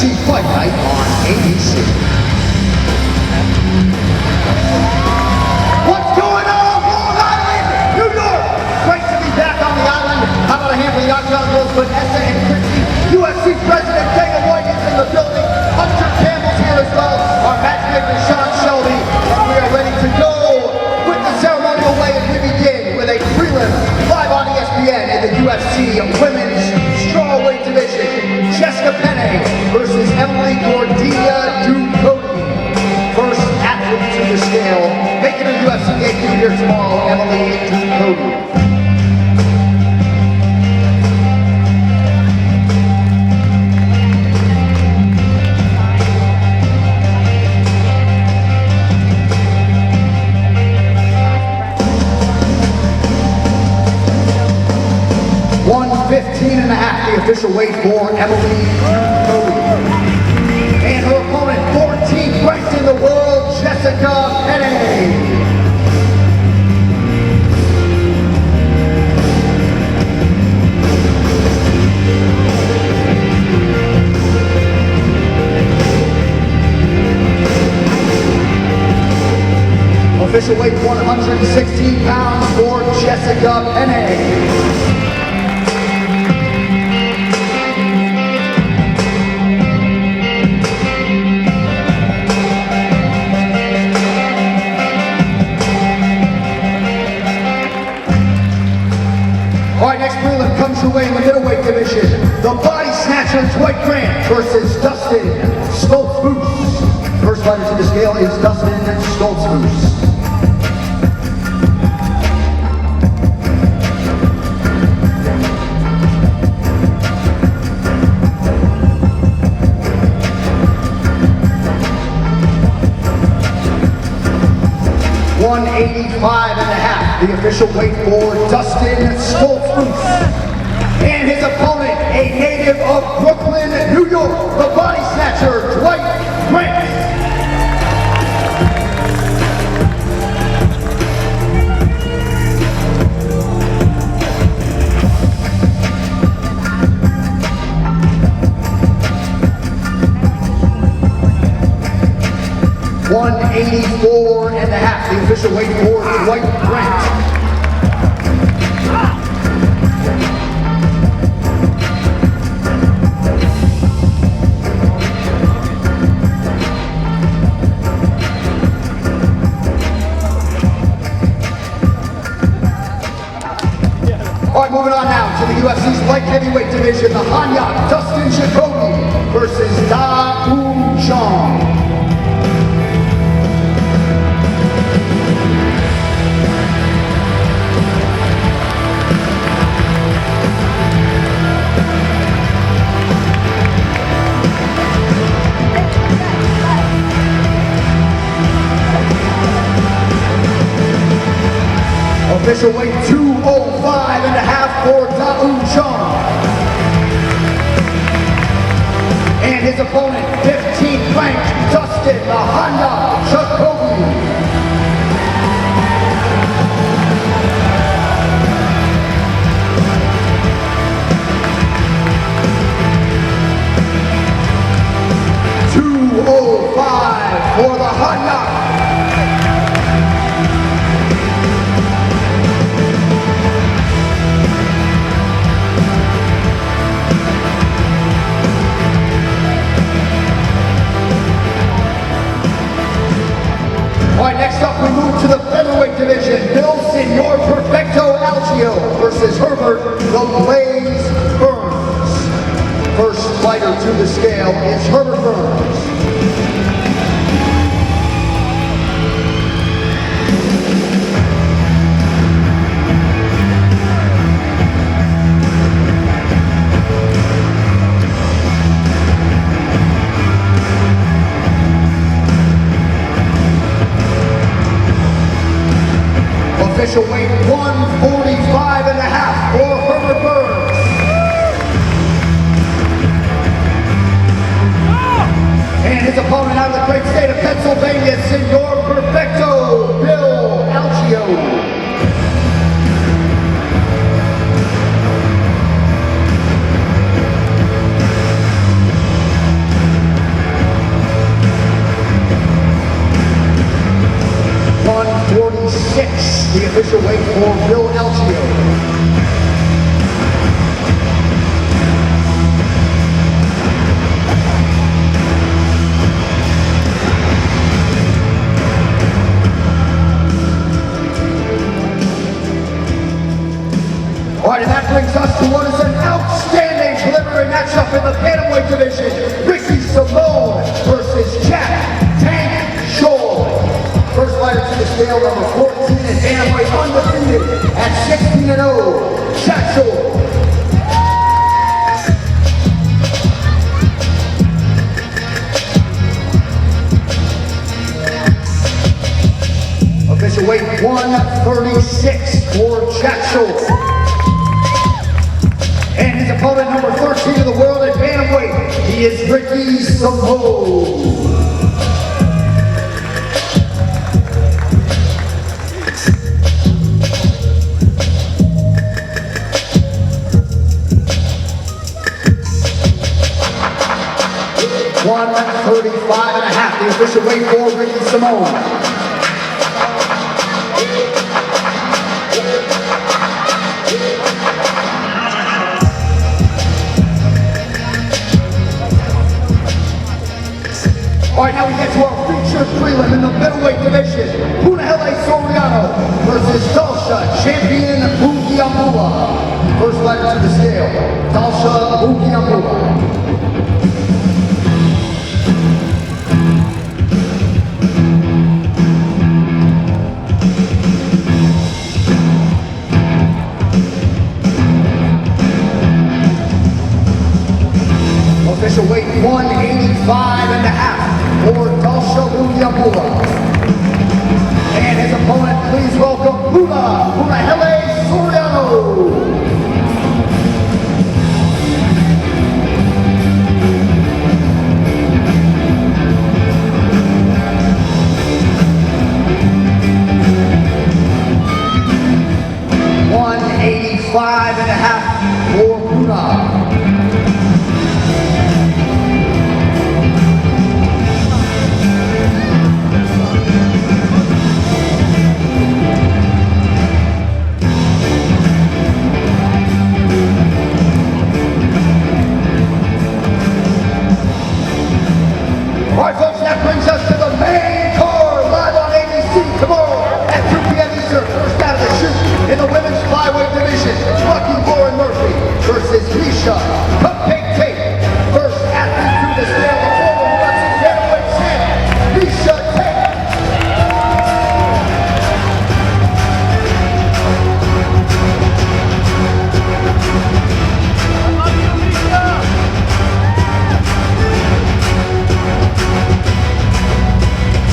UFC Fight Night on ABC. What's going on, Long Island, New York? Great to be back on the island. How about a hand for the Octagon girls, Vanessa and Christy? UFC President Dana White is in the building. Hunter Campbell's here as well. Our matchmaker Sean Shelby. And we are ready to go with the ceremonial weigh-in. We begin with a prelim live on ESPN in the UFC Women's Strawweight division. Jessica Penne versus Emily Gordilla Ducote. First athlete to the scale, making her UFC debut here tomorrow, Emily Ducote. .115.5, the official weight for Emily Ducote. And her opponent, 14th ranked in the world, Jessica Penne. Official weight 116 pounds for Jessica Penne. Comes your way in the middleweight division. The body snatcher Dwight Grant versus Dustin Stoltzfus. First fighter to the scale is Dustin Stoltzfus. .185.5, the official weight for Dustin Stoltzfus. And his opponent, a native of Brooklyn, New York, the body snatcher, Dwight Grant. .184.5, the official weight for Dwight Grant. Alright, moving on now to the UFC's light heavyweight division, the Hanyak Dustin Jacoby versus Da Un Chong. Official weight 205.5 for Da Un Chong. And his opponent, 15th ranked Dustin the Hanyak Jacoby. .205 for the Hanyak. Next up, we move to the Featherweight division. Bill Senor Perfecto Algio versus Herbert the Blaze Burns. First fighter to the scale is Herbert Burns. Official weight 145.5 for Herbert Burns. And his opponent out of the great state of Pennsylvania, Senor Perfecto, Bill Algio. official weight for Bill Alcio. All right, and that brings us to what is an outstanding preliminary matchup in the Bantamweight division. Ricky Simone versus Jack Tank Scholl. First fighter to the scale, number 14 in Bantamweight, undefeated at 16-0, Jack Scholl. Official weight 136 for Jack Scholl. And his opponent, number 13 in the world at Bantamweight, he is Ricky Simone. $135.5, the official weight for Ricky Simone. All right, now we get to our featured prelim in the middleweight division. Ceremonial versus Dalsha, champion Bukiamua. First fighter to the scale, Dalsha Bukiamua. Official weight 185.5 for Dalsha Bukiamua. And his opponent, please welcome Punahele Soriano. $185.5 for Puna. Alright folks, that brings us to the main card, live on ABC tomorrow at 2 p.m. Eastern. First out of the chute in the women's flyweight division, Lucky Lauren Murphy versus Misha Cupcake Tate. First athlete to the scale, the former UFC Featherweight champ, Misha Tate.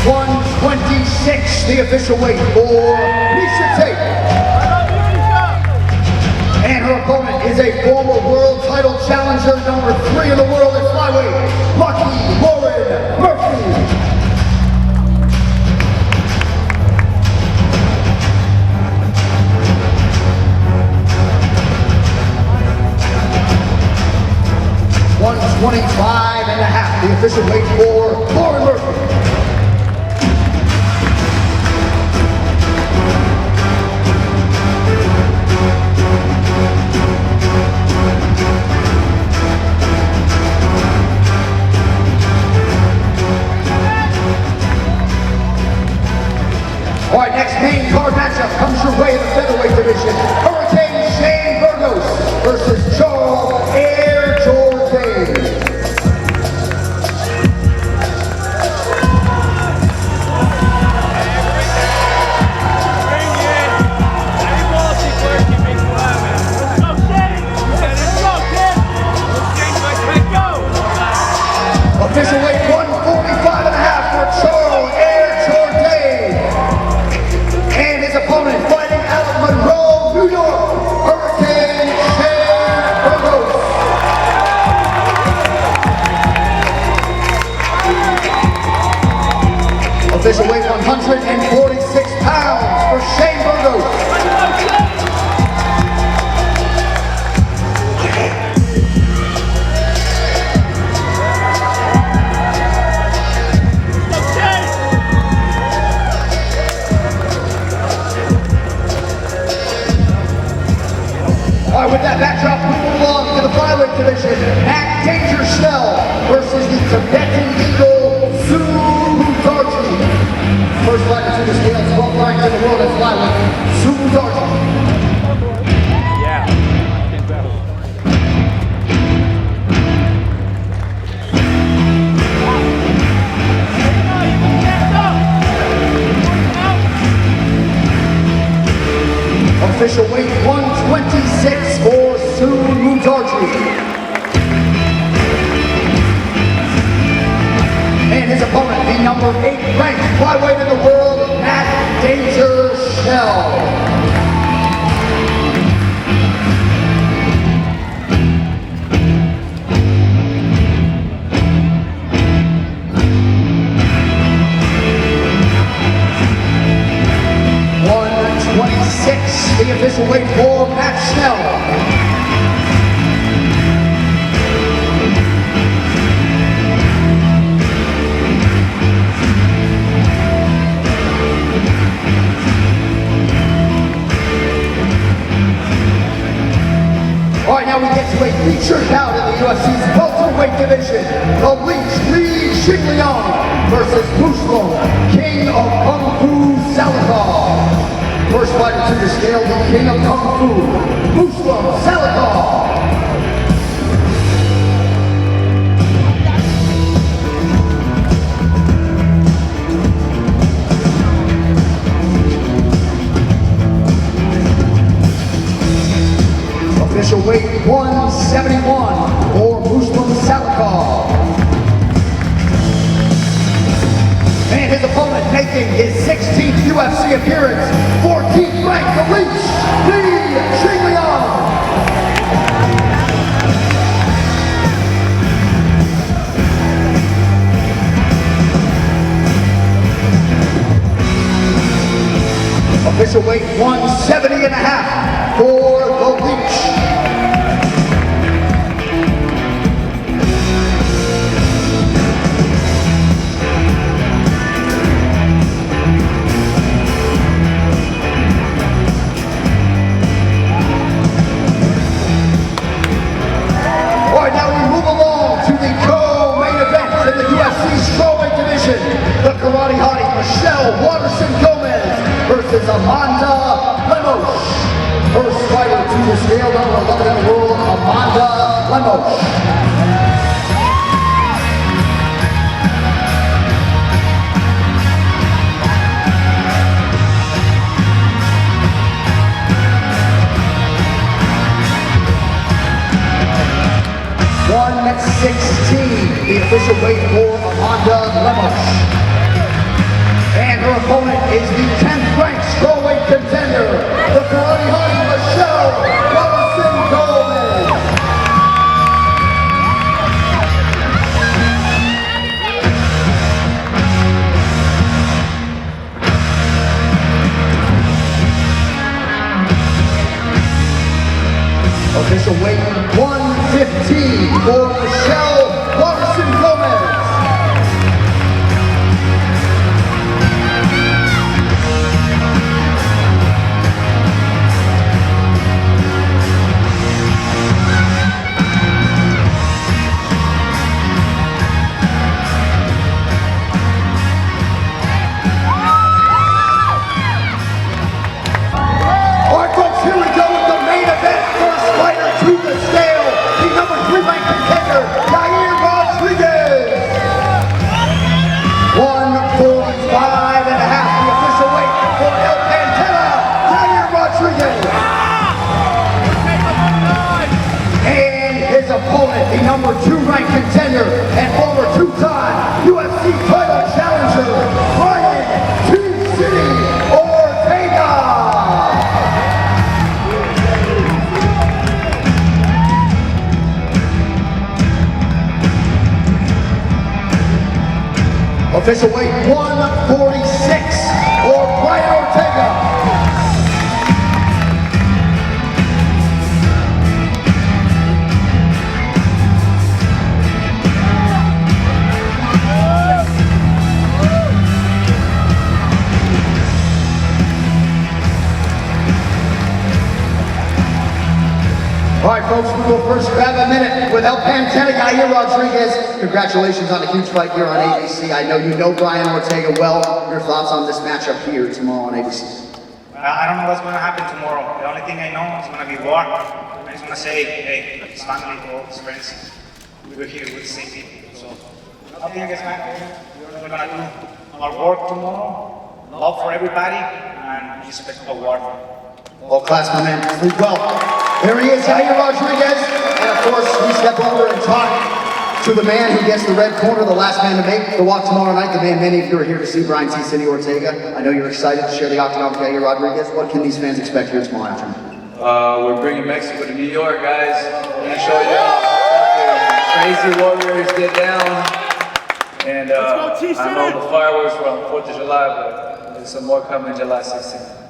$126, the official weight for Misha Tate. And her opponent is a former world title challenger, number 3 in the world at Flyweight, Lucky Lauren Murphy. $125.5, the official weight for Lauren Murphy. All right, next main card matchup comes your way in the featherweight division. Hurricane Shane Burgos versus Charles Air Jordan. Official weight 145.5 for Charles Air Jordan. And his opponent fighting out of Monroe, New York, Hurricane Shane Burgos. Official weight 146 pounds for Shane Burgos. Official weight 126 for Mutarji. And his opponent, the number 8 ranked flyweight in the world, Matt Danger Shell. The official weight for Matt Schnell. All right, now we get to a featured bout in the UFC's welterweight division. The Leech Li Xigliang versus Muslim King of Kung Fu Salazar. First fighter to the scale, the King of Kung Fu, Muslim Salazar. Official weight 171 for Muslim Salazar. And his opponent making his 16th UFC appearance, 14th ranked, the Leech Li Xigliang. Official weight 170.5 for the Leech. Versus Amanda Lemos. First fighter to the scale, number 11 in the world, Amanda Lemos. .116, the official weight for Amanda Lemos. And her opponent is the 10th ranked strawweight contender, the karate hottie Michelle Robinson Gomez. Official weight 115 for Michelle Robinson Gomez. The number 2 ranked contender and former 2-time UFC title challenger, Brian T-City Ortega. Official weight 146 for Brian Ortega. All right, folks, we will first grab a minute with Ortega and Yair Rodriguez. Congratulations on a huge fight here on ABC. I know you know Brian Ortega well. Your thoughts on this matchup here tomorrow on ABC? I don't know what's going to happen tomorrow. The only thing I know is going to be war. I'm just going to say, hey, his family, all his friends, we're here with the same people. So, nothing against Matt. We're going to do our work tomorrow, love for everybody, and respect for war. All class, my man. Sleep well. There he is, Yair Rodriguez. And of course, we step over and talk to the man who gets the red corner, the last man to make the walk tomorrow night, the man many of you are here to see, Brian T. City Ortega. I know you're excited to share the octagon with Yair Rodriguez. What can these fans expect here tomorrow afternoon? We're bringing Mexico to New York, guys. We're gonna show you how crazy warriors get down. And I know the fireworks were on 4th of July, but there's some more coming July 16th.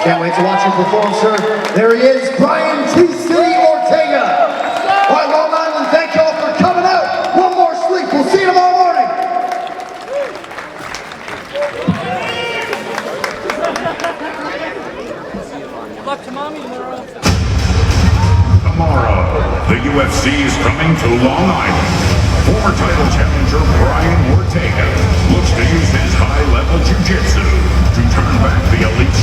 Can't wait to watch you perform, sir. There he is, Brian T. City Ortega. All right, Long Island, thank y'all for coming out. One more sleep. We'll see you tomorrow morning. Good luck to mommy tomorrow. Tomorrow, the UFC is coming to Long Island. Former title challenger Brian Ortega looks to use his high-level jiu-jitsu to turn back the elite